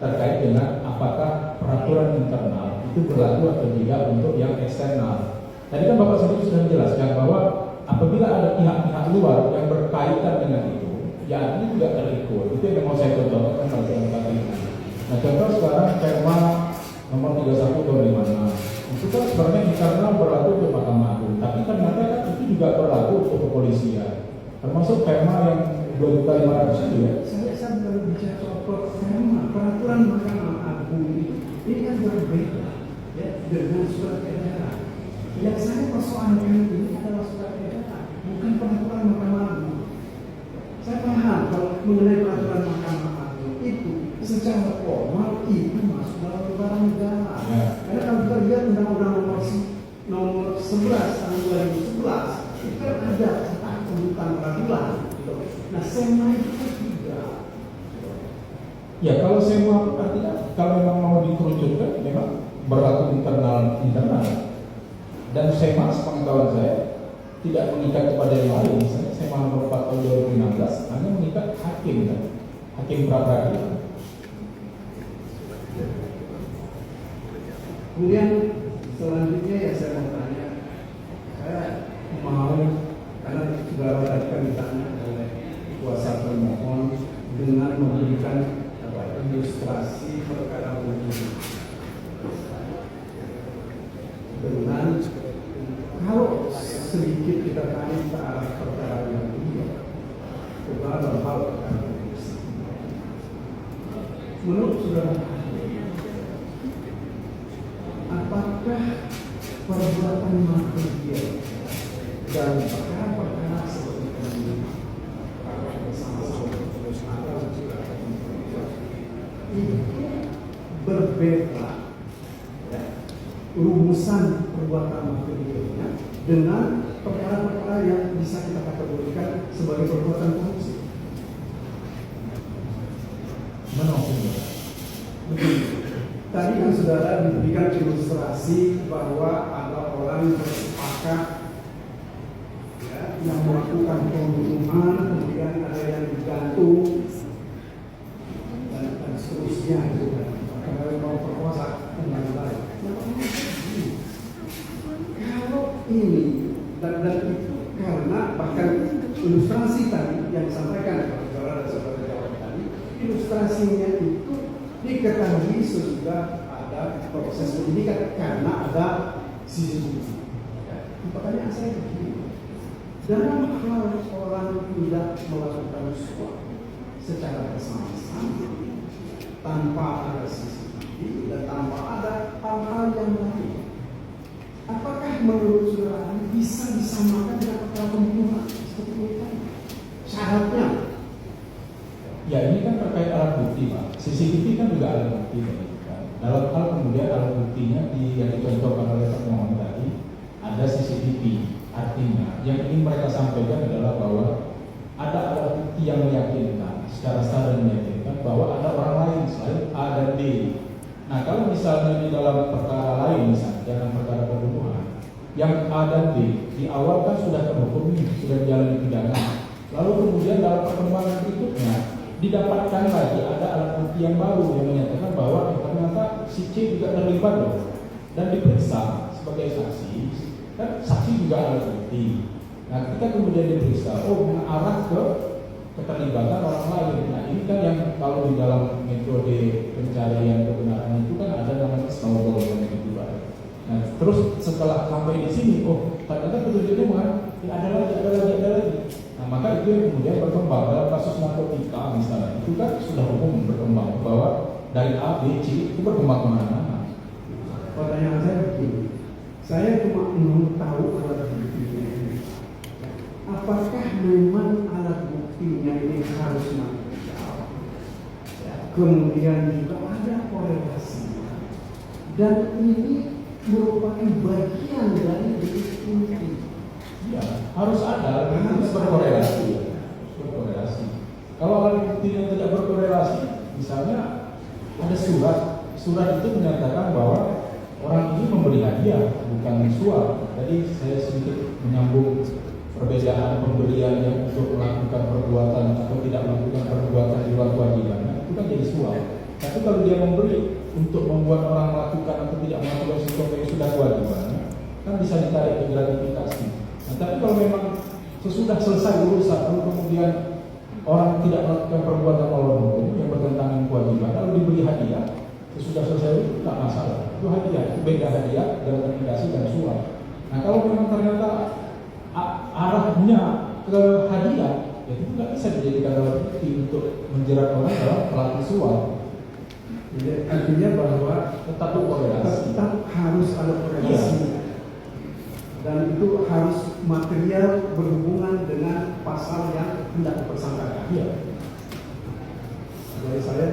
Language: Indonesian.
terkait dengan apakah peraturan internal itu berlaku atau tidak untuk yang eksternal. Tadi kan Bapak sendiri sudah menjelaskan bahwa apabila ada pihak-pihak luar yang berkaitan dengan itu, ya ini juga terikut. Itu yang mau saya contohkan pada saat ini. Nah, contoh sekarang Perma nomor 31 tahun 56 itu kan sebenarnya internal berlaku untuk Mahkamah Agung, tapi ternyata kan itu juga berlaku untuk kepolisian, termasuk Perma yang 2.500 itu ya. Saya baru bicara soal Perma, peraturan Mahkamah Agung ini kan berbeda ya dengan surat edaran. Yang saya persoalkan ini adalah surat edaran, bukan peraturan Mahkamah Agung. Saya paham kalau mengenai peraturan Mahkamah Agung itu secara formal itu masuk dalam lembaga negara. Ya. Karena kalau kita lihat Undang-Undang nomor 11 tahun 2011 itu kan ada tentang pembentukan peraturan. Nah, SEMA itu kan tidak. Ya, kalau SEMA artinya kalau memang mau dikerucutkan memang berlaku internal. Dan SEMA sepengetahuan saya tidak mengikat kepada yang lain. Misalnya SEMA nomor 4 tahun 2016 hanya mengikat hakim kan, hakim pra-peradilan. Kemudian selanjutnya yang saya mau tanya, saya mau karena sudah tadi ditanya oleh kuasa termohon dengan memberikan ilustrasi perkara hukum dengan kalau sedikit kita tarik ke arah perkara yang kedua kepada hal perkara menurut saudara, apakah perbuatan material dan perkara-perkara seperti ini itu berbeda ya, rumusan perbuatan materialnya dengan perkara-perkara yang bisa kita kategorikan sebagai perbuatan korupsi. Tadi kan saudara diberikan ilustrasi bahwa ada orang bersepakat ya, yang melakukan pembunuhan, kemudian ada yang digantung dan seterusnya itu kan. Karena mau perkosa dan lain-lain. Kalau ini dan itu karena bahkan ilustrasi tadi yang disampaikan oleh saudara dan saudara jawab tadi, ilustrasinya itu diketahui sudah ada proses penyidikan karena ada CCTV. Pertanyaan saya begini, dalam hal orang tidak melakukan suap secara bersama-sama tanpa ada CCTV dan tanpa ada hal-hal yang lain, apakah menurut saudara bisa disamakan dengan perkara pembunuhan seperti itu? Syaratnya? Ya, ini kan terkait alat bukti, Pak. CCTV kan juga alat bukti, kan? Dalam hal kemudian alat buktinya yang dicontohkan oleh termohon tadi ada CCTV. Artinya yang ingin mereka sampaikan adalah bahwa ada alat bukti yang meyakinkan secara sah dan meyakinkan bahwa ada orang lain selain A dan B. Nah, kalau misalnya di dalam perkara lain, misalnya dalam perkara pembunuhan, yang A dan B di awal kan sudah terhukum, sudah dijalani pidana, lalu kemudian dalam perkembangan berikutnya didapatkan lagi ada alat bukti yang baru yang menyatakan bahwa ternyata si C juga terlibat loh dan diperiksa sebagai saksi, kan saksi juga alat bukti. Nah, ketika kemudian diperiksa, mengarah ke keterlibatan orang lain. Nah, ini kan yang kalau di dalam metode pencarian kebenaran itu kan ada namanya snowball yang kedua. Nah, terus setelah sampai di sini, ternyata petunjuknya ada lagi. Nah, maka itu yang kemudian berkembang dalam kasus narkotika misalnya, itu kan sudah umum berkembang bahwa dari A, B, C itu berkembang kemana-mana. Pertanyaan saya begini, saya cuma ingin tahu alat buktinya ini. Apakah memang alat buktinya ini harus material? Kemudian juga ada korelasinya, dan ini merupakan bagian dari bukti. Ya, harus ada, harus berkorelasi. Kalau alat bukti yang tidak berkorelasi, misalnya ada surat itu menyatakan bahwa orang ini memberi hadiah, bukan suap. Jadi saya sedikit menyambung perbedaan pemberian yang untuk melakukan perbuatan atau tidak melakukan perbuatan di luar kewajiban, itu kan jadi suap. Kan Tapi kalau dia memberi untuk membuat orang melakukan atau tidak melakukan sesuatu yang sudah kewajiban, kan bisa ditarik ke gratifikasi. Nah, tapi kalau memang sesudah selesai urusan, lalu kemudian orang tidak melakukan perbuatan melawan hukum yang bertentangan dengan kewajiban, lalu diberi hadiah, sesudah selesai itu tidak masalah. Itu hadiah, itu beda hadiah, gratifikasi dan suap. Nah, kalau memang ternyata arahnya ke hadiah, ya itu tidak bisa dijadikan alat bukti untuk menjerat orang dalam pelaku suap. Jadi artinya bahwa Tetap berkorelasi. tetap harus ada korelasi. Iya. Dan itu harus material berhubungan dengan pasal yang hendak dipersangkakan. Iya. Dari saya